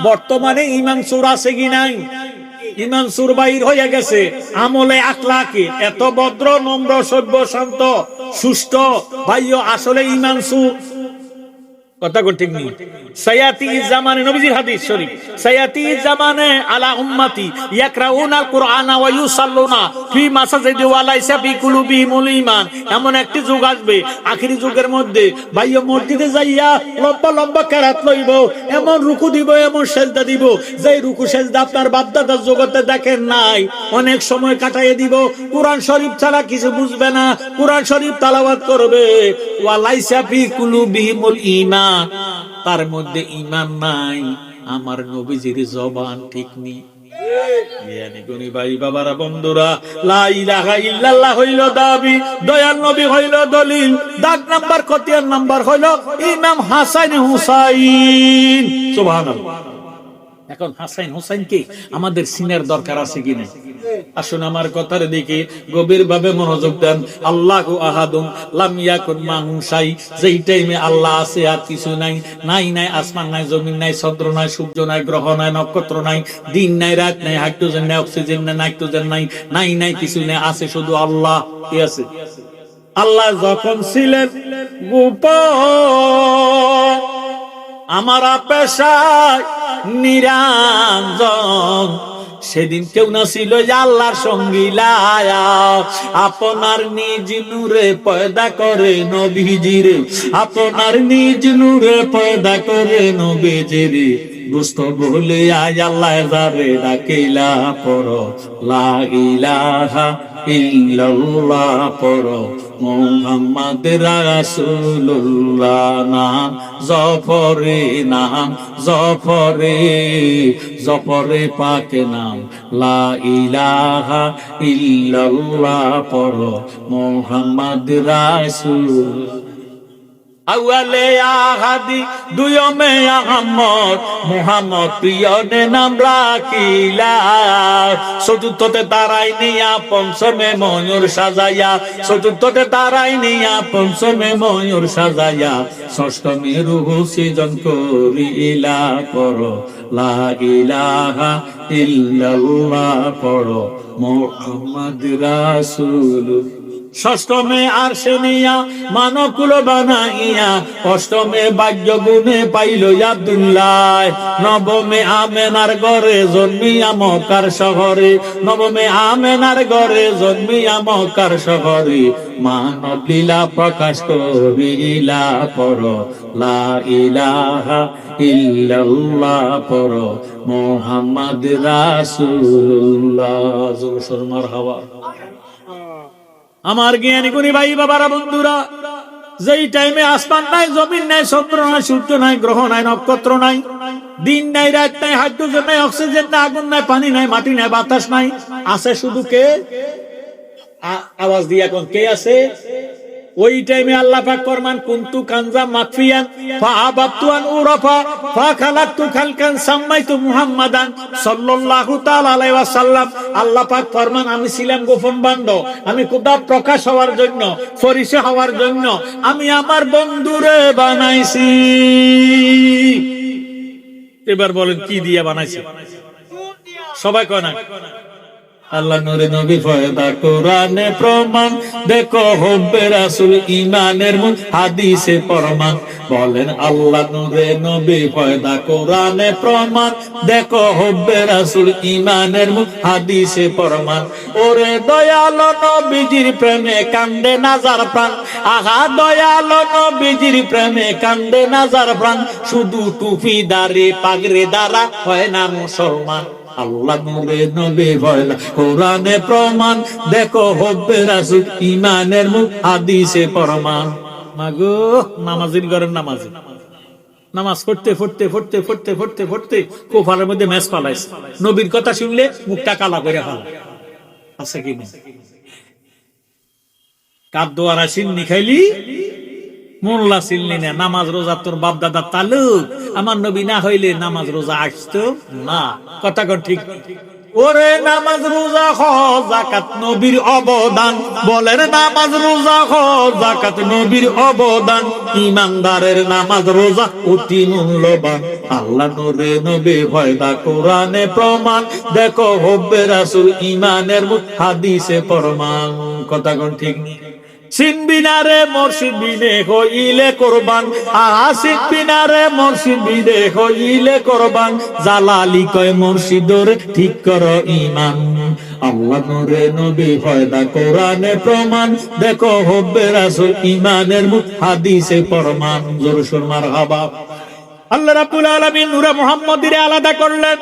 বর্তমানে ইমান সুর আছে কি নাই? ইমান সুর বাইর হয়ে গেছে। আমলে আখলাকে এত ভদ্র, নম্র, সভ্য, শান্ত, সুষ্ঠ ভাইও আসলে ইমান সুর। কথা কোন ঠিক নেই। সায়াতি জামানে, নবীজির হাদিস শরীফ, সায়াতি জামানে আলা উম্মতি ইয়াকরাউনাল কুরআনা ওয়া ইউসাল্লুনা ফি মাসাজিদি ওয়া লাইসা ফি কুলুবিহিমুল ঈমান। এমন একটি যুগ আসবে আখিরি যুগের মধ্যে ভাইও মসজিদে যাইয়া লম্বা লম্বা কেরাত লইব, এমন রুকু দিব, এমন সেজদা দিব, যেই রুকু সেজদা আপনার বাপ দাদার জগতে দেখেন নাই। অনেক সময় কাটাইয়ে দিব, কোরআন শরীফ ছাড়া কিছু বুঝবে না, কোরআন শরীফ তেলাওয়াত করবে। ওয়া লাইসা ফি কুলুবিহিমুল ঈমান, তার মধ্যে ঈমান নাই। আমার নবীজির জবান ঠিক নেই। ভাই বাবারা বন্ধুরা, লা ইলাহা ইল্লাল্লাহ হইল দাবি, দয়াল নবী হইল দলিল, দাগ নাম্বার খতিয়ান নাম্বার হইল ইমাম হাসান হুসাইন। সুবহানাল্লাহ। এখন হাসান হুসাইন কে আমাদের সিনের দরকার আছে কিনা? আসুন আমার কথার দিকে গভীর ভাবে মনোযোগ দেন। আল্লাহু আহাদুন লাম ইয়াকুন মাহু শাই, যেই টাইমে আল্লাহ আছে আর কিছু নাই। নাই নাই আসমান নাই, জমিন নাই, চন্দ্র নাই, সূর্য নাই, গ্রহ নাই, নক্ষত্র নাই, দিন নাই, রাত নাই, হাইড্রোজেন নাই, অক্সিজেন নাই, নাইট্রোজেন নাই, নাই নাই কিছু নাই, আছে শুধু আল্লাহ। কি আছে? আল্লাহ যখন ছিলেন গোপন, আমার পেশায় নিরঞ্জন, সেদিন কেউ না ছিল আল্লাহর সঙ্গী লায়া। আপনার নিজ নূরে পয়দা করে নবীজিরে, আপনার নিজ নূরে পয়দা করে নবীজিরে। দুস্থ বলে আজ আল্লাহ যারে ডাকিলা পড়ো লা ইলাহা ইল্লাল্লাহ পড়ো মুহাম্মদ রাসূলুল্লাহ। নাম জফরে, নাম জফরে, জফরে পাকে নাম লা ইলাহা ইল্লাল্লাহ পড়ো মুহাম্মদ রাসূল। আউয়ালে আহাদি দুয়মে আহমদ মুহাম্মদ প্রিয়নে নাম রাখিলা। চতুর্থতে তারাই নিয়া পঞ্চমে ময়ূর সাজাইয়া, চতুর্থতে তারাই নিয়া পঞ্চমে ময়ূর সাজাইয়া, ষষ্ঠমে রূহ সৃজন করিলা পড়ো লা ইলাহা ইল্লাল্লাহ পড়ো মুহাম্মদ রাসূল। ষষ্ঠমে আরশে নিয়া মানকুল বানাইয়া, অষ্টমে ভাগ্য গুণে পাইল আব্দুল্লাহ। নবমে আমেনার ঘরে জন্মিয়া মক্কার শহরে, নবমে আমেনার ঘরে জন্মিয়া মক্কার শহরে, মানব লীলা প্রকাশ করিলা পড়ো লা ইলাহা ইল্লাল্লাহ পড়ো মুহাম্মদ রাসূলুল্লাহ। মারহাবা। আমার জ্ঞানী গুণী ভাই বাবারা বন্ধুরা, যেই টাইমে আসমান নাই, জমিন নাই, চন্দ্র নাই, সূর্য নাই, গ্রহ নাই, নক্ষত্র নাই, দিন নাই, রাত নাই, হাইড্রোজেন নাই, অক্সিজেন নাই, আগুন নাই, পানি নাই, মাটি নাই, বাতাস নাই, আছে শুধু কে? আওয়াজ দিয়ে এখন কে আছে? ওই টাইমে আল্লাহ পাক ফরমান কুনতু কানজা মাকফিয়ান ফাআবাতু আন উরাফা ফাখালাকতু খালকান সাম্মাইতু মুহাম্মাদান সাল্লাল্লাহু তাআলা আলাইহি ওয়াসাল্লাম। আল্লাহ পাক ফরমান আমি ছিলাম গোপন বান্ড, আমি খোদা প্রকাশ হওয়ার জন্য, পরিচয় হওয়ার জন্য আমি আমার বন্ধুরে বানাইছি। এবার বলেন কি দিয়ে বানাইছি? সবাই কয় না? আল্লাহ নূরে নবী পয়দা কোরআনে প্রমাণ, দেখো হুব্বে রাসূল ঈমানের মূল হাদিসে প্রমাণ। বলেন আল্লাহ নূরে নবী পয়দা কোরআনে প্রমাণ, দেখো হুব্বে রাসূল ঈমানের মূল হাদিসে প্রমাণ। ওরে দয়াল নবীজির প্রেমে কান্দে নাজার প্রাণ, আহা দয়াল নবীজির প্রেমে কান্দে নাজার প্রাণ। শুধু টুপি দাড়ি পাগড়ি দ্বারা হয় না মুসলমান। আল্লাহ নূরে নবী পয়দা কোরআনে প্রমাণ, দেখো হুব্বে রাসূল ঈমানের মূল হাদিসে প্রমাণ। মাগো নামাজের ঘরের নামাজি, নামাজ পড়তে পড়তে পড়তে পড়তে পড়তে পড়তে কোফারের মধ্যে মেস পালাইছে। নবীর কথা শুনলে মুখটা কালা করে ফেলা আছে কি না? কাদোয়ারা সিন্নি খাইলি মোল্লা চিনলি না। নামাজ রোজা তোর বাপ দাদা তালুক, আমার নবী না হইলে নামাজ রোজা আসতো না। কথা কর ঠিক? ওরে নামাজ রোজা হজ যাকাত নবীর অবদান, বলেন নামাজ রোজা হজ যাকাত নবীর অবদান, ইমানদারের নামাজ রোজা অতি মূল্যবান, আল্লাহ নূরে নবী ফয়দা কোরআনে প্রমাণ, দেখো হব্বে রাসূল ইমানের হাদিসে প্রমাণ। কথা কোন ঠিক নেই? সিনবিনারে মুর্শিদ বিনে হইলে কোরবান, সিনবিনারে মুর্শিদ বিনে হইলে কোরবান, জালালি কয় মুর্শিদর ঠিক কর ঈমান, আল্লাহ নূরে নবী ফয়দা কোরআনে প্রমাণ, দেখো হব্বে রাসূল ঈমানের হাদিসে প্রমাণ। জোরে সুর মারহাবা। আল্লাহ রাব্বুল আলামিন নূরে মুহাম্মদীরে আলাদা করলেন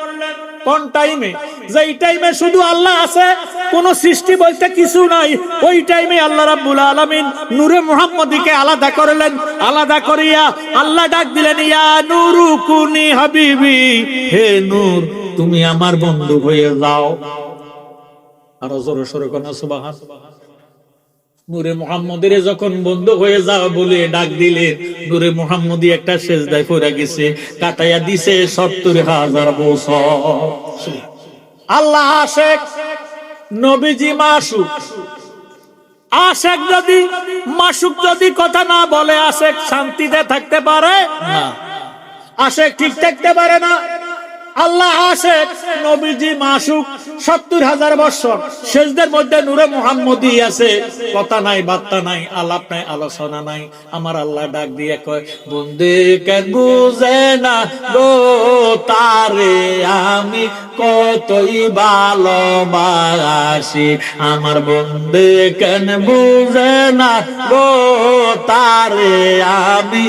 কোন টাইমে? যেই টাইমে শুধু আল্লাহ আছে, কোন সৃষ্টি বলতে কিছু নাই, ওই টাইমে আল্লাহ রাব্বুল আলামিন নূরে মুহাম্মদীকে আলাদা করলেন। আলাদা করিয়া আল্লাহ ডাক দিলেন, ইয়া নূরু কুনি হাবিবি, হে নূর তুমি আমার বন্ধু হয়ে যাও। আর জোরে সোরে কোন সুবহান। নূরে মুহাম্মদের যখন বন্ধু হয়ে যাও বলে ডাক দিলেন, নূরে মুহাম্মদী একটা সেজদায় পড়ে গেছে, কাটাইয়া দিছে ৭০,০০০ বছর। আল্লাহ আশেক, নবীজি মাসুক। আশেক যদি মাসুক যদি কথা না বলে, আশেক শান্তিতে থাকতে পারে না, আশেক ঠিক থাকতে পারে না। আল্লাহ আশেক, নবীজি মাসুক, ৭০,০০০ বছর সেজদের মধ্যে নূরে মুহাম্মদী আছে, কথা নাই, বার্তা নাই, আলাপ নাই, আলোচনা নাই। আমার আল্লাহ ডাক দিয়ে কয়, বন্দে কেন বুঝে না গো তারে আমি কতই ভালোবাসি, আমার বন্দে কেন বুঝে না গো তারে আমি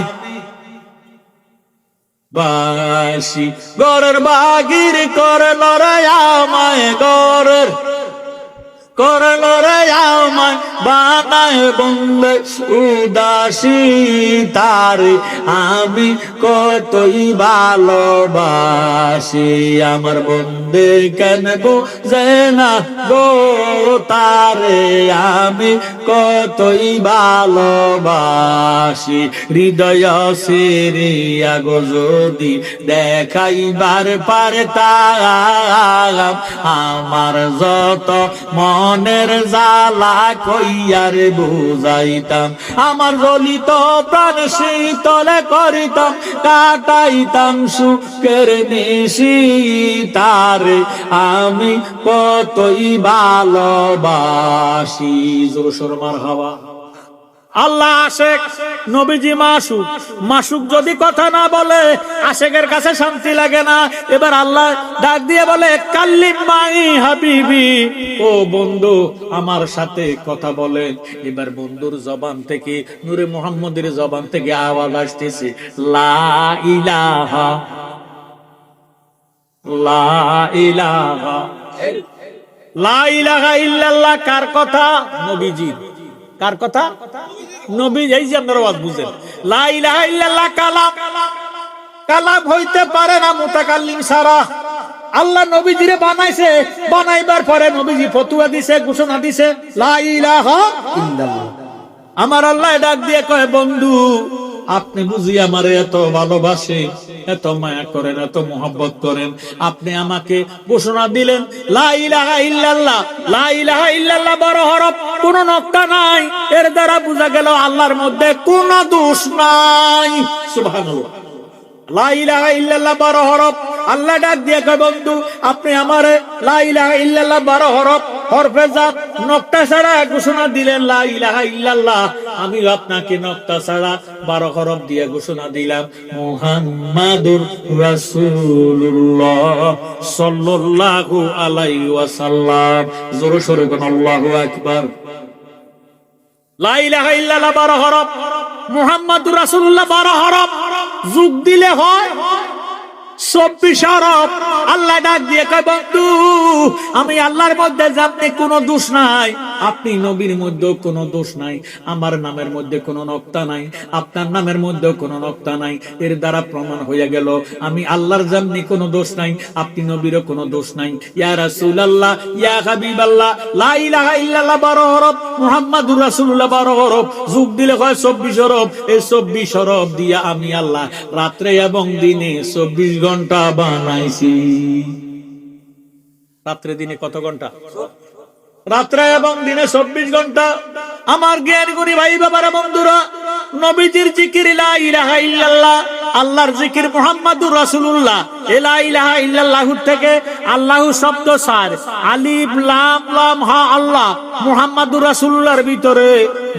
বাসি। গরের বাগির করে লড়াই আমায়, গরের করে লড়াই আমায় বানায় বন্দে উদাসী, তারে আমি কতই ভালোবাসি, আমার বন্দে কেন বুঝে না গো তারে আমি কতই ভালোবাসি। হৃদয় সিরিয়া গো যদি দেখাইবার পারতাম, আমার যত মনের জ্বালা কইয়ার বুঝাইতাম, আমার জ্বলিত প্রাণ শীতলে করিতাম, কাটাইতাম সুখের নিশি, তারে আমি কতই ভালোবাসি। জোরে সোরে মারহাবা। আল্লাহ আশেক, নবীজি মাসুক। মাসুক যদি কথা না বলে, আশেকের কাছে শান্তি লাগে না। এবার আল্লাহ ডাক দিয়ে বলে, কাল্লিম মাই হাবিবি, ও বন্ধু আমার সাথে কথা বলেন। এবার বন্ধুর জবান থেকে, নূরে মুহাম্মদের জবান থেকে আওয়াজ আসতেছে, লা ইলাহা লা ইলাহা লা ইলাহা ইল্লাল্লাহ। কার কথা? নবীজির। কার কথা? নবী। এই যে আপনারা আওয়াজ বুঝেন, লা ইলাহা ইল্লাল্লাহ কালাম, কালাম হইতে পারে না মুতাকাল্লিম ছাড়া। আল্লাহ নবীজিরে বানাইছে, বানাইবার পরে নবীজি ফতোয়া দিছে, ঘোষণা দিছে, লা ইলাহা ইল্লাল্লাহ। আমার আল্লাহ ডাক দিয়ে কয়, বন্ধু আপনি বুঝি আমারে এত ভালোবাসে, এত মায়া করেন, এত মোহাব্বত করেন, আপনি আমাকে ঘোষণা দিলেন লা ইলাহা ইল্লাল্লাহ। লা ইলাহা ইল্লাল্লাহ 12 হরফ, কোন নকতা নাই। এর দ্বারা বোঝা গেল আল্লাহর মধ্যে কোন দোষ নাই। সুবহানাল্লাহ। লা ইলাহা ইল্লাল্লাহ 12 হরফ। আল্লাহ ডাক দিয়ে কয়, বন্ধু আপনি আমারে লা ইলাহা ইল্লাল্লাহ 12 হরফ, হরফে জাত নকতা ছাড়া ঘোষণা দিলেন লা ইলাহা ইল্লাল্লাহ, আমি আপনাকে নকতা ছাড়া 12 হরফ দিয়ে ঘোষণা দিলাম, মুহাম্মাদুর রাসূলুল্লাহ সাল্লাল্লাহু আলাইহি ওয়াসাল্লাম। জোরে সোরে কোন আল্লাহু আকবার। লা ইলাহা ইল্লাল্লাহ 12 হরফ, মুহাম্মাদুর রাসূলুল্লাহ 12 হরফ, যোগ দিলে হয় 24 হরফ। আল্লাহ ডাক দিয়ে কয়, বন্ধু আমি আল্লাহর মধ্যে জানতে কোনো দোষ নাই, আপনি নবীর মধ্যেও কোনো দোষ নাই, আমার নামের মধ্যে কোনো নকতা নাই, আপনার নামের মধ্যেও কোনো নকতা নাই। এর দ্বারা প্রমাণ হয়ে গেল আমি আল্লাহর জাননি কোনো দোষ নাই, আপনি নবীরও কোনো দোষ নাই। ইয়া রাসূলুল্লাহ, ইয়া হাবিবাল্লাহ, লা ইলাহা ইল্লাল্লাহ 12 হরফ, মুহাম্মাদুর রাসূলুল্লাহ 12 হরফ, যোগ দিলে হয় 24 হরফ। এই 24 হরফ দিয়া আমি আল্লাহ রাত্রে এবং দিনে 24 ঘন্টা বানাইছি। রাত্রে দিনে কত ঘন্টা? রাত্রে এবং দিনে 24 ঘন্টা। আমার জ্ঞানী গুণী ভাই বাবারা বন্ধুরা, নবীজির জিকির লা ইলাহা ইল্লাল্লাহ, আল্লাহর জিকির মুহাম্মাদুর রাসূলুল্লাহ। লা ইলাহা ইল্লাল্লাহ থেকে আল্লাহু শব্দ সার, আলিফ লাম লাম হা আল্লাহ, মুহাম্মাদুর রাসূলুল্লাহর ভিতরে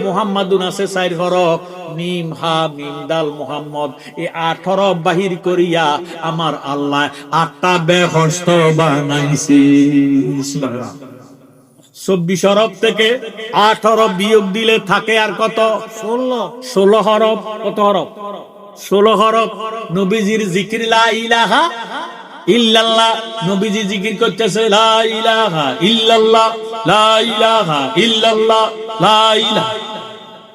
মুহাম্মাদুন আছে 4 হরফ, মিম হা মিম দাল মুহাম্মদ, এই 8 হরফ বাহির করিয়া আমার আল্লাহ 8টা বেহস্ত বানাইছে। সুবহানাল্লাহ। 24 হরফ থেকে 8 হরফ বিয়োগ দিলে থাকে আর কত? 16 হরফ। কত হরফ? 16 হরফ। নবীজির জিকির লা ইলাহা ইল্লাল্লাহ, নবীজি জিকির করতেছে লা ইলাহা ইল্লাল্লাহ, লা ইলাহা ইল্লাল্লাহ, লা ইলাহা।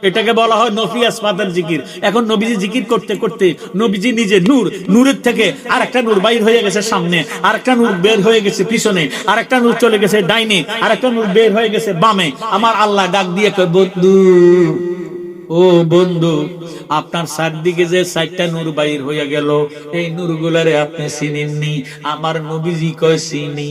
এটাকে বলা হয় নফি আসমাতের জিকির। এখন নবীজি জিকির করতে করতে নবীজি নিজে নূর, নূরের থেকে আরেকটা নূর বাইর হয়ে গেছে সামনে, আরেকটা নূর বের হয়ে গেছে পিছনে, আরেকটা নূর চলে গেছে ডাইনে, আরেকটা নূর বের হয়ে গেছে বামে। আমার আল্লাহ ডাক দিয়ে কয়, বন্ধু ও বন্ধু, আপনার চারদিকে যে 4টা নূর বাইর হয়ে গেল, এই নূরগুলারে আপনি চিনেননি? আমার নবীজি কয় চিনি।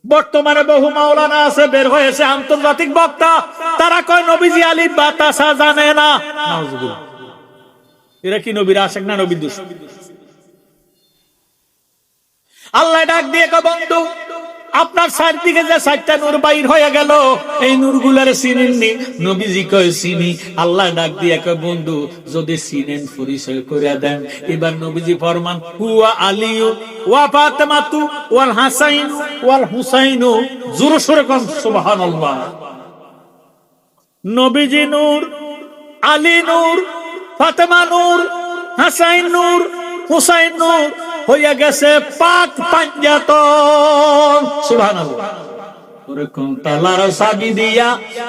বর্তমানে বহু মাওলানা আছে, বের হয়েছে আন্তর্জাতিক বক্তা, তারা কয় নবীজি আলিফ বা তাসা জানে না। নাউজুবিল্লাহ। এরা কি নবীর আশিক না নবীর দুশমন? আল্লাহ ডাক দিয়ে কয়, বন্ধু আপনার চারদিকে যে 4টা নূর বাইর হয়ে গেল, এই নূরগুলার চিনেননি? নবীজি কয় চিনি। আল্লাহ ডাক দিয়ে কয়, বন্ধু যদি চিনেন পরিচয় করে দেন। এবার নবীজি ফরমান, হুয়া আলিয়ু ওয়া ফাতেমাতু ওয়াল হাসাইন ওয়াল হুসাইন। জোরে সোরে কোন সুবহানাল্লাহ। নবীজি নূর, আলী নূর, ফাতেমা নূর, হাসাইন নূর, হুসাইন নূর হইয়া গেছে পাক পাঞ্জাতন। সুবহানাল্লাহ। ওরে কোন তালার চাবি দিয়া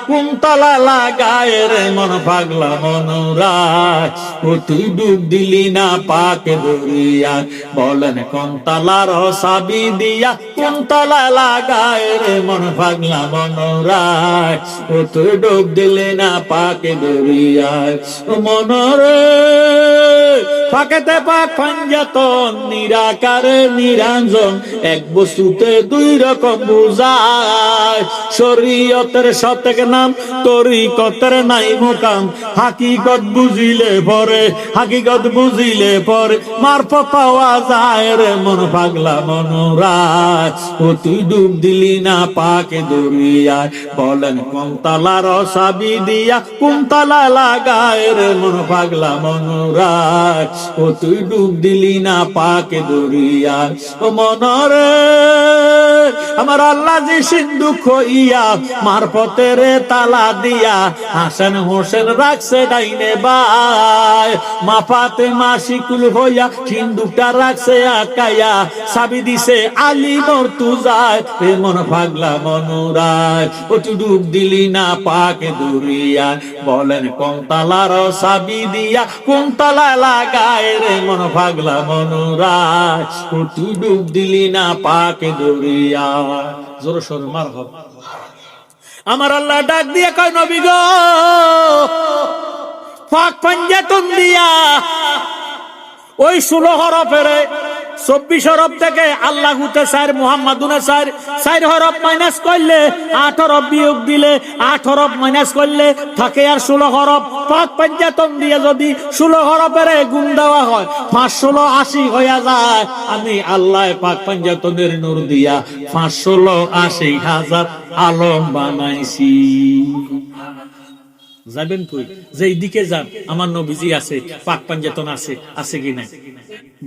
কোন তালা লাগায় রে মন পাগলা মনোরাজ, ও তুই ডুব দিলি না পাকে দরিয়া। বলেন কোন তালার চাবি দিয়া কোন তালা লাগায় রে মন পাগলা মনোরাজ, ও তুই ডুব দিলি না পাকে দরিয়া। মনরে পাকেতে পাক পাঞ্জাতন, নিরাকারে নিরঞ্জন, এক বস্তুতে 2 রকম বুঝায়। শরীয়তের শতক নাম, তরিকতের নাই মোকাম। হাকিকত বুঝিলে পরে, হাকিকত বুঝিলে পরে মারফত পাওয়া যায় রে মন পাগলা মনোরাজ, ও তুই ডুব দিলি না পাকে দরিয়ায়। বলেন কোন তালার চাবি দিয়া কোন তালা লাগায় রে মন পাগলা মনোরাজ, ও তুই ডুব দিলি না পাকে দরিয়ায়। ও মনরে আমার আল্লাহ যে সিন্ধু খইয়া মারফতের তালা দিয়া হাসান হোসেন রাখছে ডাইনে বাই। মা ফাতেমা শিকুল হইয়া সিন্ধুকটা রাখছে আকাইয়া, চাবি দিছে আলী মর্তুজায় রে মন পাগলা মনোরায়, ও তুই ডুব দিলি না পাকে দরিয়ায়। বলেন কোন তালার চাবি দিয়া কোন তালা লাগায় রে মন পাগলা মনোরায়, ও তুই ডুব দিলি না পাকে দরিয়ায়। জোরে সোরে মারহাবা। আমার আল্লাহ ডাক দিয়ে কয়, নবী গো পাক পাঞ্জাতন দিয়া ওই 16 হরফের 24 হরফ থেকে আল্লাহ হুতে 4, মুহাম্মাদুনে 4 হরফ মাইনাস করলে 8 হরফ বিয়োগ দিলে 8 হরফ মাইনাস করলে থাকে আর 16 হরফ। পাক পাঞ্জাতন দিয়ে যদি 16 হরফের গুণ দেওয়া হয় 516 80 হয়ে যায়। আমি আল্লাহ পাক পাঞ্জাতনের নূর দিয়া 516 80,000 আলম বানাইছি। যাবেন কই? যেই দিকে যান আমার নবীজি আছে, পাক পাঞ্জাতন আছে, আছে কি নাই?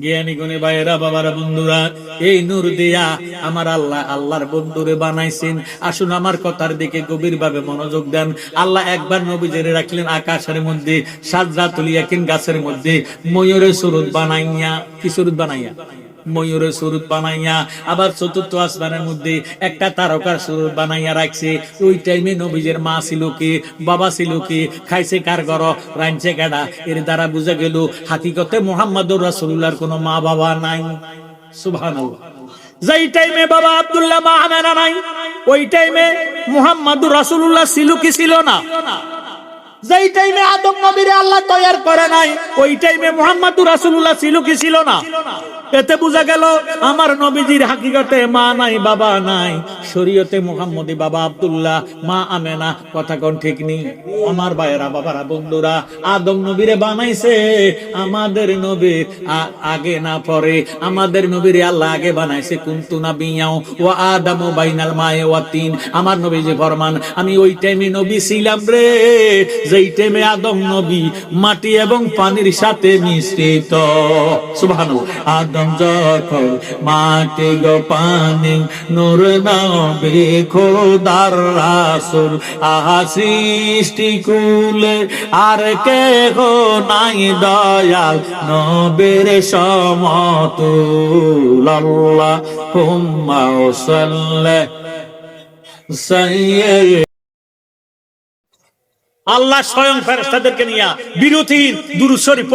জ্ঞানী গুণী ভাইয়েরা বাবারা বন্ধুরা, এই নূর দিয়া আমার আল্লাহ আল্লাহর বন্ধুরে বানাইছেন। আসুন আমার কথার দিকে গভীর ভাবে মনোযোগ দেন। আল্লাহ একবার নবীজিরে রাখলেন আকাশের মধ্যে, সাজরাতুল ইয়াকিন গাছের মধ্যে, ময়ূরের সুরত বানাইয়া, কি সুরত বানাইয়া? ময়ূরের সুরত বানাইয়া, আবার চতুর্থ আসমানের মধ্যে একটা তারকার সুরত বানাইয়া রাখছে। ওই টাইমে নবীজের মা ছিল কি, বাবা ছিল কি, খাইছে কার ঘর, রাইনছে কাডা, এর দ্বারা বুঝা গেল হাকিকতে মুহাম্মদুর রাসূলুল্লাহর কোনো মা বাবা নাই। সুবহানাল্লাহ। যেই টাইমে বাবা আব্দুল্লাহ মা আমেনা নাই, ওই টাইমে মুহাম্মদুর রাসূলুল্লাহ ছিল কি ছিল না? যেই টাইমে আদম নবীরে আল্লাহ তৈয়ার করে নাই, ওই টাইমে মুহাম্মদুর রাসূলুল্লাহ ছিল কি ছিল না? এতে বোঝা গেল আমার নবীজির হাকিকতে মা নাই বাবা নাই, শরীয়তে মুহাম্মদী বাবা আব্দুল্লাহ, মা আমেনা। কথা কোন ঠিক নেই? আমার ভাইয়েরা, বাবারা, বন্ধুরা, আদম নবীরে বানাইছে আমাদের নবীর আগে না পরে। আমাদের নবীরে আল্লাহ আগে বানাইছে। কুনতু নাবিয়্যাও ওয়া আদামু বাইনাল মায়ে ওয়া তিন। আমার নবীজি ফরমান, আমি ওই টাইমে নবী ছিলাম রে যেই টাইমে আদম নবী মাটি এবং পানির সাথে মিশ্রিত। সুবহানাল্লাহ। আদম যখন মাটি গো পানি, নূর নবী খোদার রাসূল, আহা সৃষ্টি কুলে আর কেহ নাই দয়াল নবীর সমতুল। আল্লাহুম্মা সাল্লি সাইয়্যিদ। আল্লাহ স্বয়ং ফেরেশতাদেরকে নিয়ে বিরতি দুরূদ শরীফ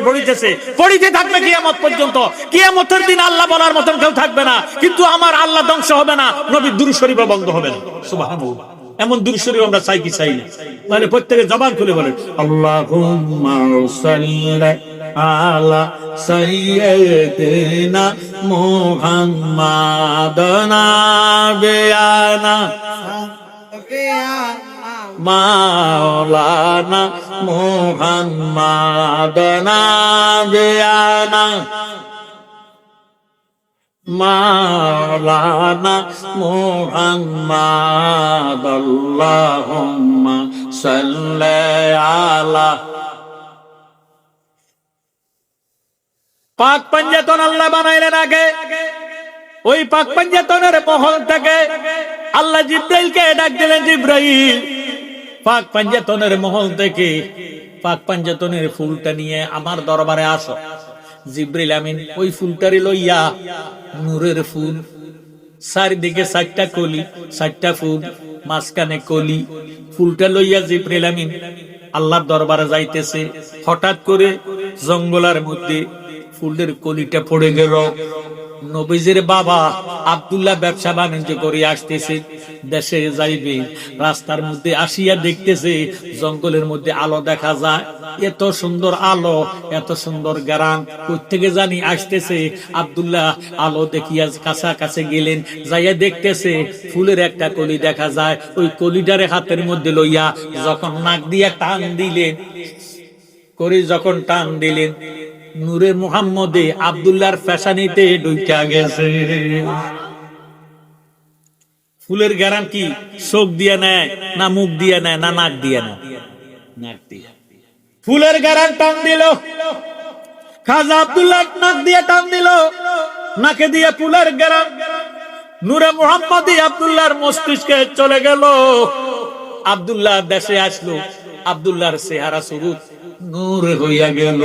পড়িতেছে, পড়িতে থাকবে কিয়ামত পর্যন্ত। কিয়ামতের দিন আল্লাহ বলার মতন কেউ থাকবে না, কিন্তু আমার আল্লাহ ধ্বংস হবে না, নবীর দুরূদ শরীফ বন্ধ হবে না। সুবহানাল্লাহ। এমন দুরূদ শরীফ আমরা চাই কি চাই না? তাহলে প্রত্যেকে জবান খুলে বলেন, আল্লাহুম্মা সাল্লি আলা সাইয়্যিদিনা মুহাম্মাদিন নাবিয়ানা মাওলানা মুহাম্মাদিন নাবিয়ানা মাওলানা মুহাম্মাদ। আল্লাহুম্মা সাল্লি আলা। পাক পাঞ্জাতন আল্লাহ বানাইলেন আগে। ওই পাক পাঞ্জাতনের মহল থেকে আল্লাহ জিব্রাইলকে ডাক দিলেন, জিব্রাইল পাক পাঞ্জাতনের মহল থেকে পাক পাঞ্জাতনের ফুলটা নিয়ে আমার দরবারে আসো। জিব্রাইল আমিন ওই ফুলটারে লইয়া, নূরের ফুল, চারিদিকে 4টা কলি, 4টা ফুল, মাঝখানে কলি, ফুলটা লইয়া জিব্রাইল আমিন আল্লাহর দরবারে যাইতেছে। হঠাৎ করে জঙ্গলের মধ্যে ফুলের কলিটা পড়ে গেল। নবীজির বাবা আব্দুল্লাহ ব্যবসা বাণিজ্য করে আসতেছে, দেশে যাইবে। রাস্তার মধ্যে আসিয়া দেখতেছে জঙ্গলের মধ্যে আলো দেখা যায়। এত সুন্দর আলো, এত সুন্দর গ্রাম, কোত্থেকে জানি আসতেছে। আব্দুল্লাহ আলো দেখিয়া কাছাকাছি গেলেন, যাইয়া দেখতেছে ফুলের একটা কলি দেখা যায়। ওই কলিটারে হাতের মধ্যে লইয়া যখন নাক দিয়া টান দিলেন, যখন টান দিলেন, নূরে মুহাম্মদে আব্দুল্লাহর ফ্যাশানিতে ঢুইকা গেছে। ফুলের গ্যারাম কি চোখ দিয়ে নেয় না মুখ দিয়ে নেয় না নাক দিয়ে নেয়? নাক দিয়ে। ফুলের গ্যারাম টান দিল, খাজা আব্দুল্লাহ নাক দিয়ে টান দিল, নাকে দিয়ে ফুলের গ্যারাম নূরে মুহাম্মদে আব্দুল্লাহর মস্তিষ্কে চলে গেল। আব্দুল্লাহ দেশে আসলো, আব্দুল্লাহর চেহারা সুরুত নূর হইয়া গেল।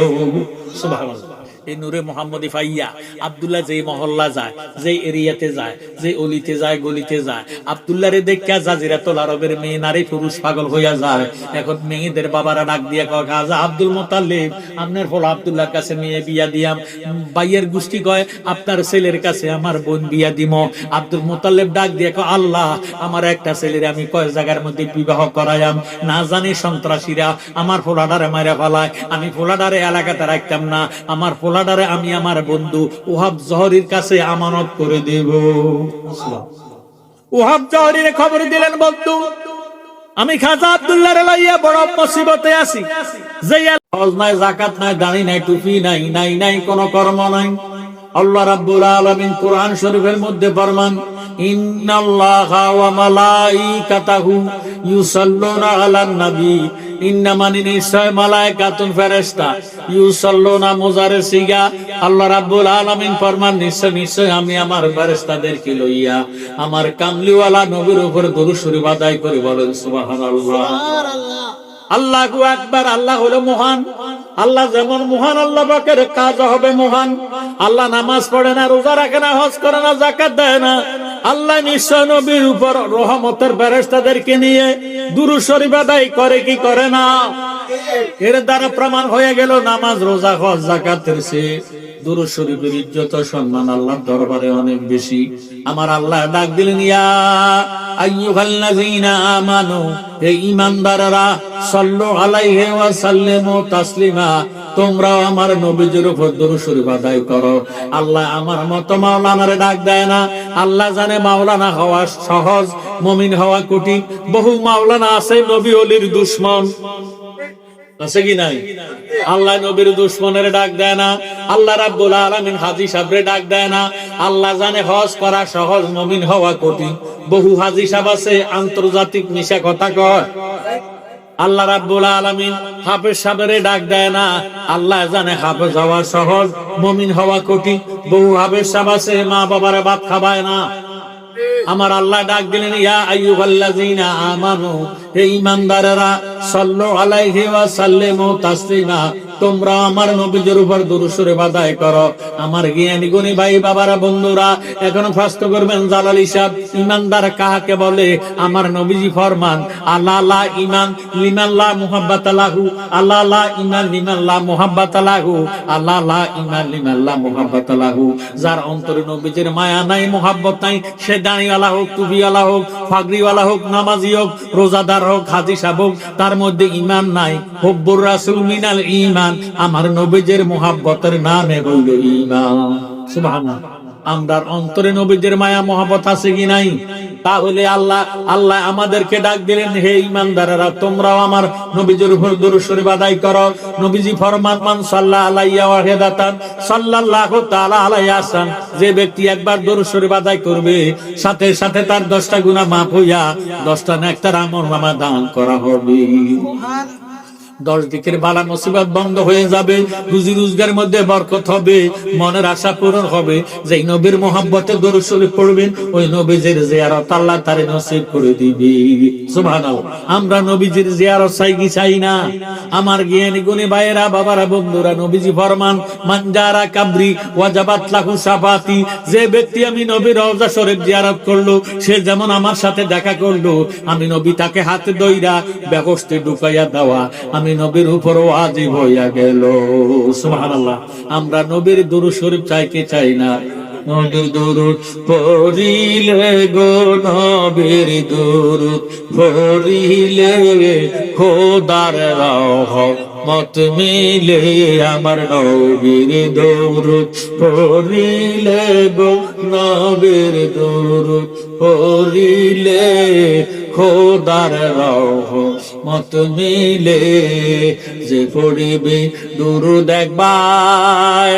সুবহানাল্লাহ। এই নূরে মুহাম্মদি পাইয়া আব্দুল্লাহ যেই মহল্লা যায়, যেই এরিয়াতে যায়, যে অলিতে যায়, গলিতে যায়, আব্দুল্লাহরে দেখা জাজিরাতুল আরবের মেয়ে নারী পুরুষ পাগল হইয়া যায়। এখন মেয়েদের বাবারা ডাক দিয়া কয়, খাজা আব্দুল মুত্তালিব আপনার ফল আব্দুল্লাহর কাছে মেয়ে বিয়া দিয়াম। ভাইয়ের গোষ্ঠী কয়, আপনার ছেলের কাছে আমার বোন বিয়া দিম। আব্দুল মুত্তালিব ডাক দিয়া কয়, আল্লাহ আমার একটা ছেলের আমি কয় জায়গার মধ্যে বিবাহ করাইয়াম, না জানি সন্ত্রাসীরা আমার ফোলাডারে মাইরা ফেলায়। আমি ফোলাডারে এলাকাতে রাখতাম না, আমার ফোলাডারে আমি আমার বন্ধু ওহাব জহরির কাছে আমানত করে দেব। ওহাব জহরির খবর দিলেন, বন্ধু আমি খাজা আব্দুল্লাহর লইয়া বড় মুসিবতে আছি। যে হজ নাই, যাকাত নাই, দাড়ি নাই, টুপি নাই, নাই কোন কর্ম নাই। আল্লাহ রাব্বুল আলামিন কোরআন শরীফের মধ্যে ফরমান, ইন্নাল্লাহা ওয়া মালাইকাতাহু ইউসাল্লুনা আলান নবী। ইন্নামানি নিশ্চয় মালায়েকাতুন ফেরেশতা, ইউসাল্লুনা মুজারে সিগা। আল্লাহ রাব্বুল আলামিন ফরমান, নিশ্চয় আমি আমার ফেরেশতাদেরকে লইয়া আমার কামলিওয়ালা নবীর উপর দরুদ শরীফ আদায় করি। বলেন সুবহানাল্লাহ। আল্লাহু আকবার। আল্লাহ হলো মহান। আল্লাহ যেমন মহান, আল্লাহ পাকের কাজ হবে মহান। আল্লাহ নামাজ পড়ে না, রোজা রাখে না, হজ করে না, যাকাত দেয় না। আল্লাহ নিশ্চয় নবীর উপর রহমতের ফেরেশতাদেরকে নিয়ে দুরূদ শরীফ আদায় করে কি করে না? এর দ্বারা প্রমাণ হয়ে গেল নামাজ, রোজা, হজ, যাকাতের চেয়ে দুরূদ শরীফের ইজ্জত সম্মান আল্লাহর দরবারে অনেক বেশি। আমার আল্লাহ ডাক দিলেন, ইয়া আইয়ুহাল্লাযীনা আমানু, হে ঈমানদাররা, সাল্লু আলাইহি ওয়া সাল্লিমু তাসলিমা, তোমরাও আমার নবীজির উপর দরুদ শরীফ আদায় করো। আল্লাহ আমার মতো মাওলানারে ডাক দেয় না। আল্লাহ জানে মাওলানা হওয়া সহজ, মুমিন হওয়া কঠিন। বহু মাওলানা আছে নবী ওলির দুশমন, আছে কি নাই? আল্লাহ নবীর দুশমনের ডাক দেয় না। আল্লাহ রাব্বুল আলামিন হাজী সাহেবরে ডাক দেয় না। আল্লাহ জানে হজ করা সহজ, মুমিন হওয়া কঠিন। বহু হাজী সাহেব আছে আন্তর্জাতিক মিশা কথা কয়। আল্লাহ রাব্বুল আলামিন হাফেজ সাহেবরে ডাক দেয় না। আল্লাহ জানে হাফেজ হওয়া সহজ, মুমিন হওয়া কঠিন। বহু হাফেজ সাহেব আছে মা বাবারে ভাত খাওয়ায় না। আমার আল্লাহ ডাক দিলেন, ইয়া আইয়ুহাল্লাযীনা আমানু, হে ঈমানদারেরা, সাল্লু আলাইহি ওয়া সাল্লিমু তাসলিমা, তোমরা আমার নবীর উপর দরুদ শরীফ আদায় করো। আমার জ্ঞানী গুণী ভাই বাবারা বন্ধুরা, এখন ফাস্ট করবেন জালালি সাহেব, ঈমানদার কাকে বলে? আমার নবীজি ফরমান, আল্লাহ লা ঈমান লিমান লা মুহাব্বাতা লাহু, আল্লাহ লা ঈমান লিমান লা মুহাব্বাতা লাহু, আল্লাহ লা ঈমান লিমান লা মুহাব্বাতা লাহু। যার অন্তরে নবীজির মায়া নাই, মুহাব্বত নাই, সে দাড়িওয়ালা হোক, টুপিওয়ালা হোক, পাগড়িওয়ালা হোক, নামাজি হোক, রোজাদার হোক, হাজী সাহেব হোক, তার মধ্যে ঈমান নাই। হুব্বুর রাসূল মিনাল ঈমান, আমার নবীজির মুহাব্বতের নামে হইল ঈমান। সুবহানাল্লাহ। আমরার অন্তরে নবীজির মায়া মুহাব্বত আছে কি নাই? তাহলে আল্লাহ আমাদেরকে ডাক দিলেন, হে ঈমানদারেরা, তোমরাও আমার নবীজির উপর দরুদ শরীফ আদায় করো। নবীজি ফরমান, মান সাল্লা আলাইয়া ওয়াহিদাতান সাল্লাল্লাহু তাআলা আলাইহি আহসান, যে ব্যক্তি একবার দরুদ শরীফ আদায় করবে, সাথে সাথে তার 10টা গুনাহ মাফ হইয়া 10টা নেককার আমলনামা দান করা হবে। 10 দিকের বালা মুসিবত বন্ধ হয়ে যাবে, রুজি রোজগারের মধ্যে বরকত হবে, মনের আশা পূরণ হবে। যেই নবীর মুহাব্বতে দরুদ শরীফ পড়বেন, ওই নবীজির জিয়ারত আল্লাহ তারে নসিব করে দিবে। সুবহানাল্লাহ। আমরা নবীজির জিয়ারত চাই কি চাই না? আমার জ্ঞানী গুণী ভাইয়েরা বাবারা বন্ধুরা, নবীজি ফরমান, মান জারা কাবরি ওয়াজাবাত লাহু শাফাতি, যে ব্যক্তি আমি নবীর রওজা শরীফ জিয়ারত করলো, সে যেমন আমার সাথে দেখা করলো, আমি নবী তাকে হাতে ধইরা ব্যবস্থে ঢুকাইয়া দেওয়া আমি নবীর উপর ওয়াজিব হইয়া গেল। সুবহানাল্লাহ। আমরা নবীর দরুদ শরীফ চাই কি চাই না? নবীর দরুদ পড়িলে গো, নবীর দরুদ পড়িলে খোদার রহমত মিলে। আমার নবীর দরুদ পড়িলে গো, নবীর দরুদ পড়িলে খোদার রহমত মিলে। যে পড়িবে দুরূদ একবার,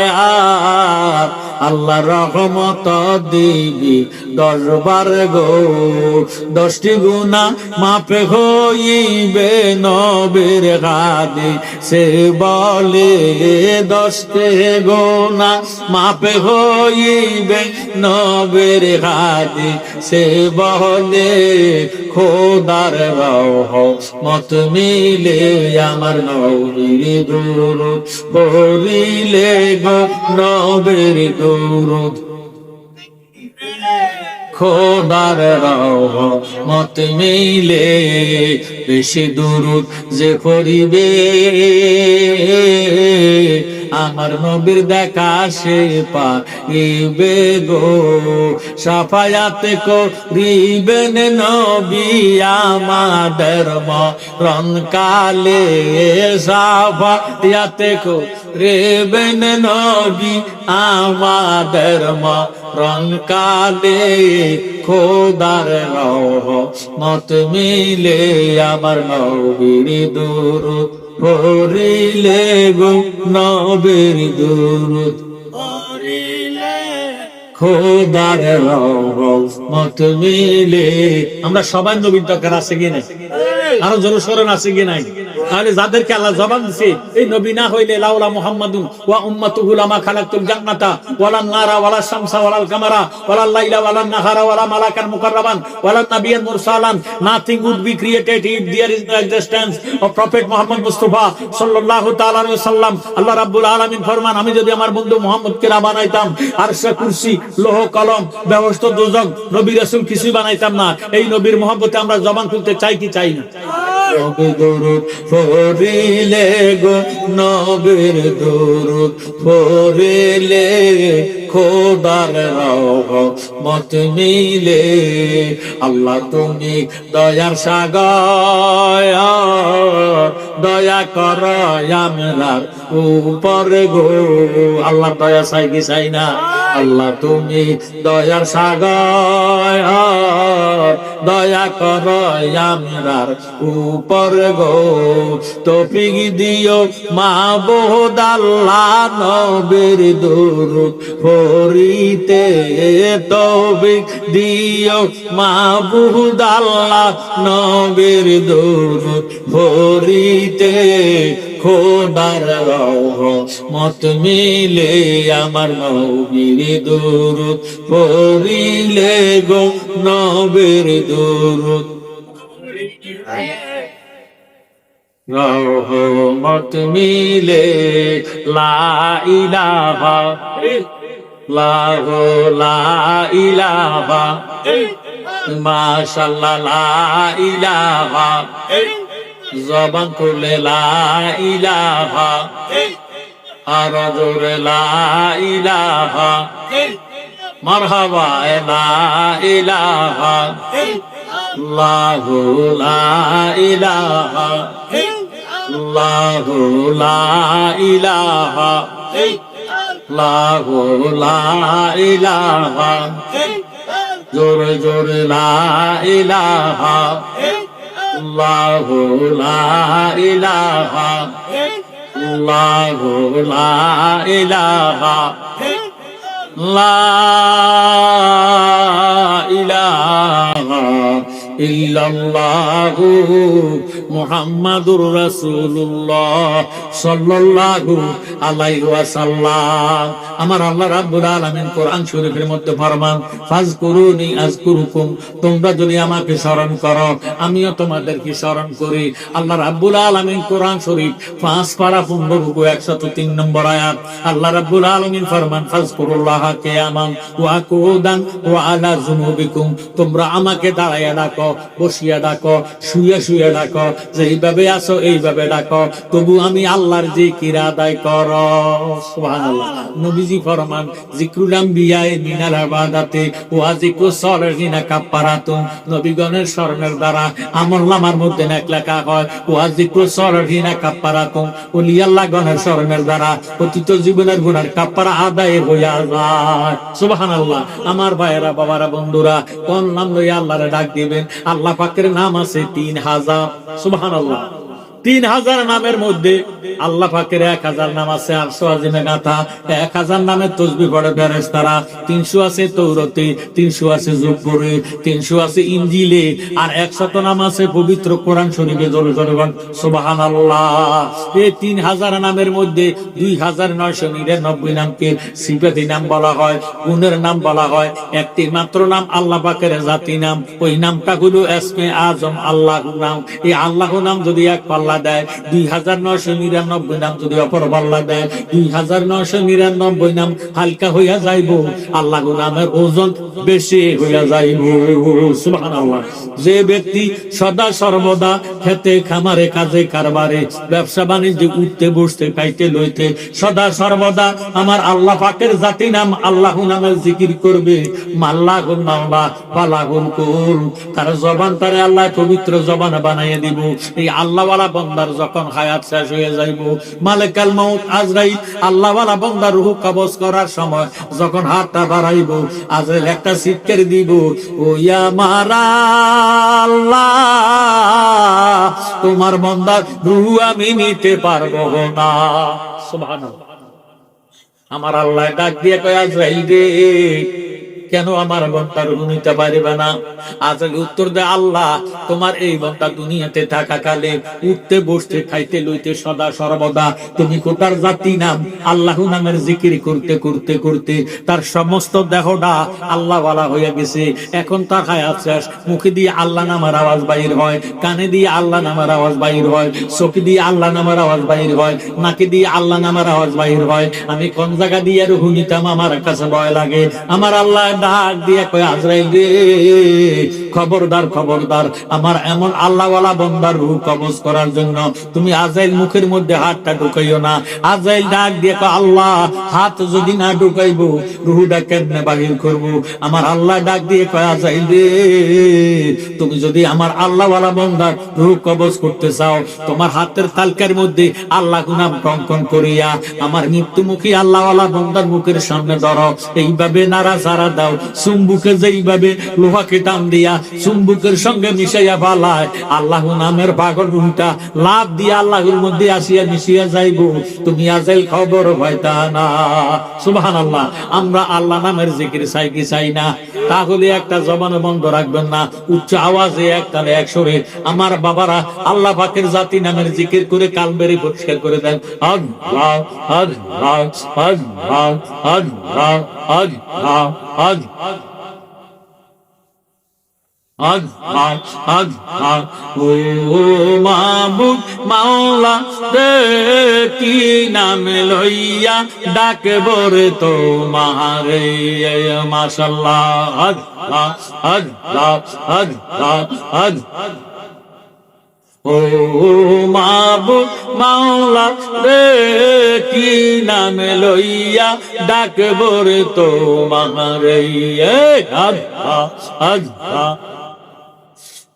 আল্লাহ রহমত দিবি 10 বার গো। 10টি গুনাহ মাফ হইবে নবীর হাদিস সে বলে, 10টি গুনাহ মাফ হইবে নবীর হাদিস সে বলে। খোদার রহমত মিলে, আমার নবীর দরুদ পড়িলে গো, নবীর দরুদ খোদার রহমত মিলে। বেশি দরুদ যে পড়িবে, আমার নবীর দেখা সে পাইবে গো। শাফায়াত করিবেন নবী আমাদের মরণ কালে, শাফায়াত করিবেন নবী আমাদের মরণ কালে। খোদার রহমত মিলে, আমার নবীর দরুদ পড়িলে গো, নবীর দরুদ পড়িলে খোদার রহমত মিলে। আমরা সবাই নবীর দরকার আছে কি নাই? আরো জনস্মরণ আছে কি নাই? তাহলে যাদেরকে আল্লাহ জবান দিছে, এই নবী না হইলে লাউলা মুহাম্মাদুন ওয়া উম্মাতুহু লামা খালাকতুল জান্নাতা ওয়ালান নারা ওয়ালা শামসা ওয়ালাল কামারা ওয়ালাল লাইলা ওয়ালান নাহারা ওয়ালা মালাকান মুকাররাবান ওয়ালা নাবিয়ান মুরসালান। Nothing would be created if there is no existence of Prophet Muhammad Mustafa sallallahu ta'ala alaihi wasallam. আল্লাহ রাব্বুল আলামিন ফরমান, আমি যদি আমার বন্ধু মুহাম্মদকে না বানাইতাম, আরশ কুরসি লৌহ কলম ব্যবস্থা দোজখ নবী রাসূল কিছুই বানাইতাম না। এই নবীর মুহাব্বতে আমরা জবান খুলতে চাই কি চাই না? নবীর দরুদ পড়িলে গো, নবীর দরুদ পড়িলে খোদার রহমত মিলে। আল্লাহ তুমি দয়ার সাগর, দয়া কর আমরার উপরে গো। আল্লাহ দয়া চাই কি চাই না? আল্লাহ তুমি দয়ার সাগর, দয়া কর আমরার উপরে গো। তৌফিক দিও মাবুদ আল্লাহ নবীর দুরূদ পড়িতে, তৌফিক দিও মাবুদ আল্লাহ নবীর দুরূদ পড়িতে। খোদার রহমত মিলে আমার নবীর দুরূদ পড়িলে গো, নবীর দুরূদ রহমত মিলে। লা ইলাহা লা ইলাহা মাশাআল্লাহ, লা ইলাহা জবান খুলে লা ইলাহা, আর জোরে লা ইলাহা, মারহাবা লা ইলাহা, আল্লাহু লা ইলাহা, আল্লাহু লা ইলাহা, আল্লাহু লা ইলাহা, জোরে জোরে লা ইলাহা, আল্লাহু লা ইলাহা, আল্লাহু লা ইলাহা, লা ইলাহা ইল্লাল্লাহু মুহাম্মাদুর রাসূলুল্লাহ সাল্লাল্লাহু আলাইহি ওয়াসাল্লাম। আমার আল্লাহ রাব্বুল আলামিন কোরআন শরীফের মধ্যে ফরমান, ফাজকুরুনি আযকুরুকুম, তোমরা যদি আমাকে স্মরণ করো আমিও তোমাদেরকে স্মরণ করি। আল্লাহ রাব্বুল আলামিন কোরআন শরীফ 5 পারা 15 রুকু 103 নম্বর আয়াত, আল্লাহ রাব্বুল আলামিন ফরমান, ফাজকুরুল্লাহা কিয়ামান ওয়া কুউদান ওয়া আলা যুনুবিকুম, তোমরা আমাকে দাঁড়ায়া ডাকো, বসিয়া ডাকো, শুয়ে শুয়ে ডাকো, যেইভাবে আছো এইভাবে ডাকো, তবু আমি আল্লাহর জিকির আদায় করো। সুবহানাল্লাহ। নবীজি ফরমান, যিকরুল আম্বিয়া মিনাল ইবাদাতি ওয়া যিকরুস সালিহিনা কাফারাতুন, নবীগণের স্মরণের দ্বারা আমলনামার মধ্যে নেক লেখা হয়। ওয়া যিকরুস সালিহিনা কাফারাতুন, ওলি আল্লাহ গণের স্মরণের দ্বারা অতীত জীবনের গুনাহ কাফারা আদায় হইয়া যায়। সুবহানাল্লাহ। আমার ভাইয়েরা, বাবারা, বন্ধুরা, কোন নাম লইয়া আল্লাহরে ডাক দিবেন? আল্লাহ পাকের নাম আছে 3000। সুবহানাল্লাহ। 3000 নামের মধ্যে আল্লাহ পাকের 1000 নাম আছে আরশ আজিমে গাথা, 1000 নামের তাসবিহ পড়ে ফেরেশতারা, 300 আছে তৌরাতে, 300 আছে জবুরে, 300 আছে ইনজিলে, আর 100 নাম আছে পবিত্র কোরআন শরীফে। জোরে জোরে বলেন সুবহানাল্লাহ। এই 3000 নামের মধ্যে 2999 নামকে সিফাতি নাম বলা হয়, গুণের নাম বলা হয়। একটি মাত্র নাম আল্লাহ পাকের জাতি নাম, ওই নামটা হলো ইসমে আজম, আল্লাহু নাম। এই আল্লাহু নাম যদি এক পাল্লা দেয়, 2999 নাম যদি অপর পাল্লা দেয়, 2999 নাম হালকা হইয়া যাইব, আল্লাহু নামের ওজন বেশি হইয়া যাইব। সুবহানাল্লাহ। যে ব্যক্তি সদা সর্বদা খেতে খামারে কাজে কারবারে ব্যবসা বাণিজ্যে উঠতে বসতে খাইতে লইতে সদা সর্বদা আমার আল্লাহ পাকের জাতি নাম আল্লাহু নামের জিকির করবে, মাল্লাহুন নাওলা ফালাহুল কুল, তার জবান তারে আল্লাহ পবিত্র জবান বানাইয়া দিব। এই আল্লাহওয়ালা বান্দার যখন হায়াত শেষ হয়ে যাইব, মালিকাল মাউত আজরাইল আল্লাহওয়ালা বান্দার রূহ কবজ করার সময় যখন হাতটা বাড়াইব, আজরাইল একটা চিৎকার দিব, ও ইয়া মারা আল্লাহ, তোমার বান্দার রূহ আমি নিতে পারবো না। সুবহানাল্লাহ। আমার আল্লাহ ডাক দিয়ে কয়, আজরাইল রে, কেন আমার বান্দার রূহ নিতে পারবে না? আজরাইল উত্তর দেয়, আল্লাহ, তোমার এই বান্দা দুনিয়াতে থাকাকালে উঠতে বসতে খাইতে লইতে সদা সর্বদা তুমি কোটার জাতি নাম আল্লাহু নামের জিকির করতে করতে করতে তার সমস্ত দেহটা আল্লাহওয়ালা হয়ে গেছে। এখন তার হায়াত শেষ, মুখে দিয়ে আল্লাহ নামের আওয়াজ বাইর হয়, কানে দিয়ে আল্লাহ নামের আওয়াজ বাইর হয়, চোখ দিয়ে আল্লাহ নামের আওয়াজ বাইর হয়, নাকে দিয়ে আল্লাহ নামের আওয়াজ বাইর হয়। আমি কোন জায়গা দিয়ে রূহ নিতাম আমার কাছে ভয় লাগে। আমার আল্লাহ ডাক দিয়ে কয় আজরাইল রে, খবরদার খবরদার, আমার এমন আল্লাহওয়ালা বান্দার রূহ কবজ করার জন্য তুমি আজরাইল মুখের মধ্যে হাতটা ঢুকাইও না। আজরাইল ডাক দিয়ে কয় আল্লাহ, হাত যদি না ঢুকাইবো রূহটা কেমনে বাহির করব? আমার আল্লাহ ডাক দিয়ে কয় আজরাইল রে, তুমি যদি আমার আল্লাহওয়ালা বান্দার রূহ কবজ করতে চাও, তোমার হাতের তালকার মধ্যে আল্লাহ নাম টঙ্কন করিয়া আমার মৃত্যুমুখী আল্লাহওয়ালা বান্দার মুখের সামনে ধরো, এইভাবে নাড়াচাড়া দাও, চুম্বুকে যেইভাবে লোহাকে টান দিয়া চুম্বুকের সঙ্গে মিশাইয়া ফালায়, আল্লাহ নামের পাগল রূহটা লাভ দিয়া আল্লাহর মধ্যে আসিয়া মিশিয়া যাইব। তুমি আজরাইল খবর পাইতা না। সুবহানাল্লাহ। আমরা আল্লাহ নামের জিকির চাই কি চাই না? তাহলে একটা জবান বন্ধ রাখবেন না, উচ্চ আওয়াজে একতালে একসরে আমার বাবারা আল্লাহ পাকের জাতি নামের জিকির করে কালবেরি পরিষ্কার করে দেন। আল্লাহ আল্লাহ আল্লাহ আল্লাহ আল্লাহ আল্লাহ ও মাবুদ মাওলা রে, কি নাম লইয়া ডাকব রে তোমারে? মাশাআল্লাহ। আল্লাহ আল্লাহ আল্লাহ আল্লাহ ও মাবুদ মাওলা রে, কি নাম লইয়া ডাকব রে তোমারে? আল্লাহ আল্লাহ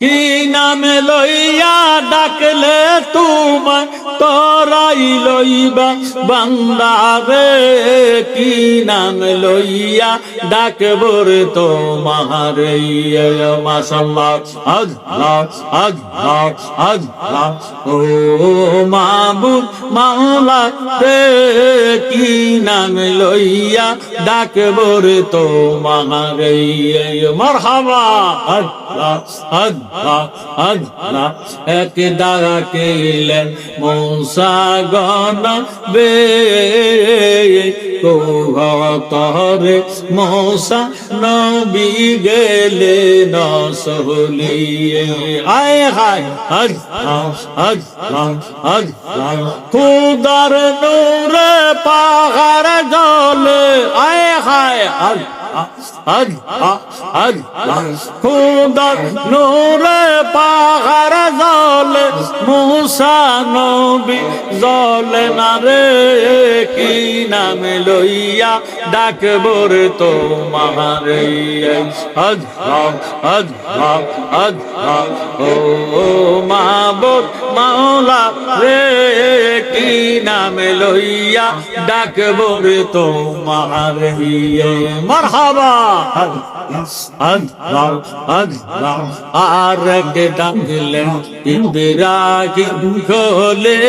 কি নাম লইয়া ডাকলে তোমার তরাই লইবা বান্দারে? কি নাম লইয়া ডাকব রে তোমারে? মাশাআল্লাহ। আল্লাহ আল্লাহ আল্লাহ ও মাবুদ মাওলা রে, কি নাম লইয়া ডাকব রে তোমারে? মারহাবা। আল্লাহ আল্লাহ আল্লাহ এক ডাকিলেন মূসা গনবে, কোহতরে মূসা নবী গেলেন সহলিয়ে। আয় হায় আল্লাহ আল্লাহ আল্লাহ খুদার নূরে পাহাড় জ্বলে। আয় হায় খুদার নূরে পাহাড় জ্বলে, মূসা নবী জ্বলে না রে। কি নাম লইয়া ডাকব রে তোমারে? আল্লাহ আল্লাহ আল্লাহ ও মাবুদ মাওলা রে, কি নাম লইয়া ডাকব রে তোমারে? মারহাবা। আল্লাহ আল্লাহ আর কে ডাকলেন ইব্রাহিম খোলে,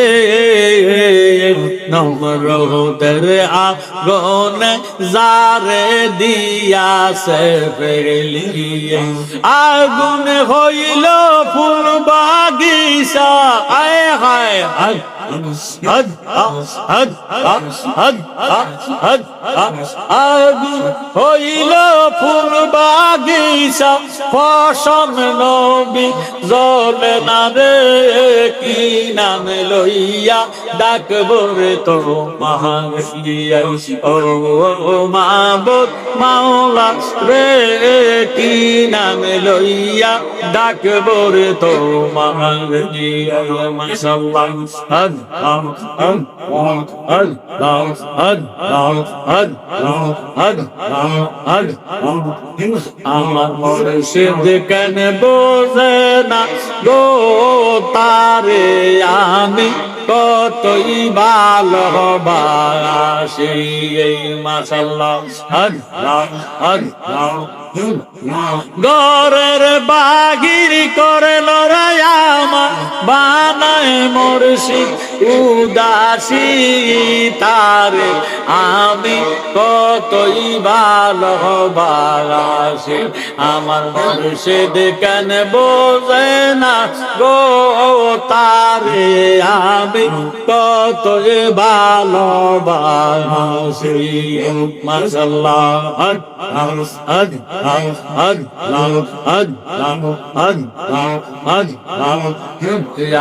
নমরুদের আগুনে জারে দিয়াছে ফেলিয়ে, আগুন হইল ফুল বাগিচা। আয় হায় আগুন হইল ফুল বাগিচা, ফসল নবী জ্বলে না রে। কি নাম লইয়া ডাকব রে তোমারে? ও মাবুদ মাওলা রে, কি নাম লইয়া ডাকব রে তোমারে? মাশাআল্লাহ। আল্লাহ আল্লাহ আল্লাহ আল্লাহ আল্লাহ আল্লাহ আল্লাহ আমার মুর্শিদ কেন বোঝে না গো তারে, আমি কতই ভালোবাসি। মাশাআল্লাহ। আল্লাহ আল্লাহ গরের বাগির করে লড়াই আমার, বানায় মুর্শিদ উদাসী, তারে আমি কতই ভালোবাসি। আমার মুর্শিদ কেন বোঝে না গো তারে, আমি কতই ভালোবাসি। মাশাআল্লাহ।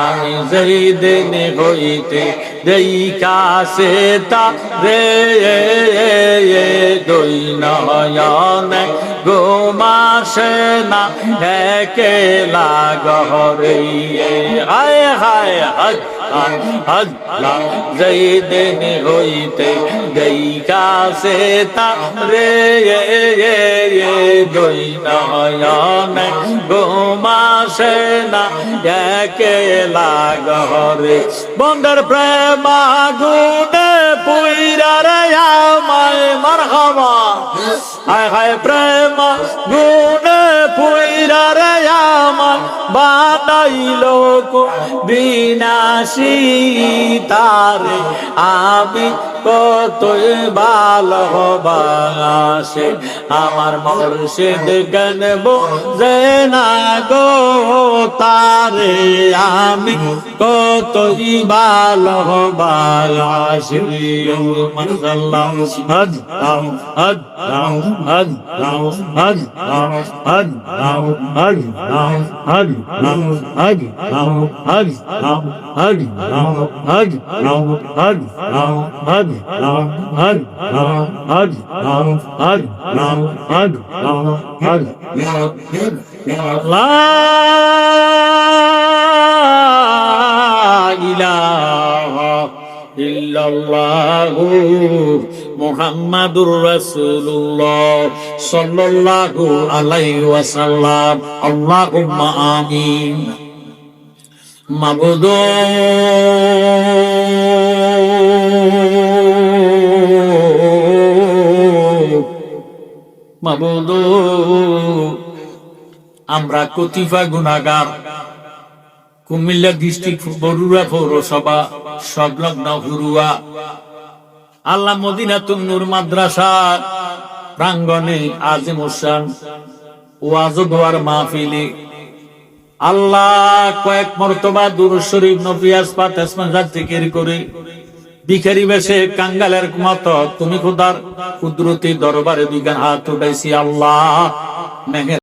আমি যেই দিন হইতে দেই কাছে তা রে দুই নয়নে ঘুমাসে না একলা ঘরে হায় হায় হজ হজ যেই দিন হইতে দেই কাছে তা রে দুই নয়নে ঘুমাসে না একলা ঘরে বন্ধের প্রেম আগুনে পুইরা রে আমায় মারহাবা হায় হায় প্রেম গুনে পুইরা রে আমায় বানাইলো বিনাশী তারে আমি কতই ভালোবাসে আমার মুর্শিদ গান বোঝে না গো তারে আমি কতই ভালোবাসি মাশাআল্লাহ হদ হদ হদ হদ হদ হদ হদ হদ হদ হদ হদ হদ হদ লা ইলাহা ইল্লাল্লাহু মুহাম্মাদুর রাসূলুল্লাহ সাল্লাল্লাহু আলাইহি ওয়াসাল্লাম আল্লাহুম্মা আমিন মাবুদ মাবুদ আমরা কতিপয় গুনাহগার কুমিল্লা ডিস্ট্রিক্ট বরুড়া পৌরসভা সংলগ্ন হুরুয়া আল্লাহ মদিনাতুন নূর মাদ্রাসা প্রাঙ্গণে আজিম হোসেন ওয়াজ দোয়ার মাহফিলে আল্লাহ কয়েক মর্তবা দুরূদ শরীফ নফিয়াস পাঠ ইসমাজাত জিকির করে ভিখারি বেশে কাঙ্গালের মতো তুমি খোদার কুদরতি দরবারে দুইখান হাত উঠাইছি আল্লাহ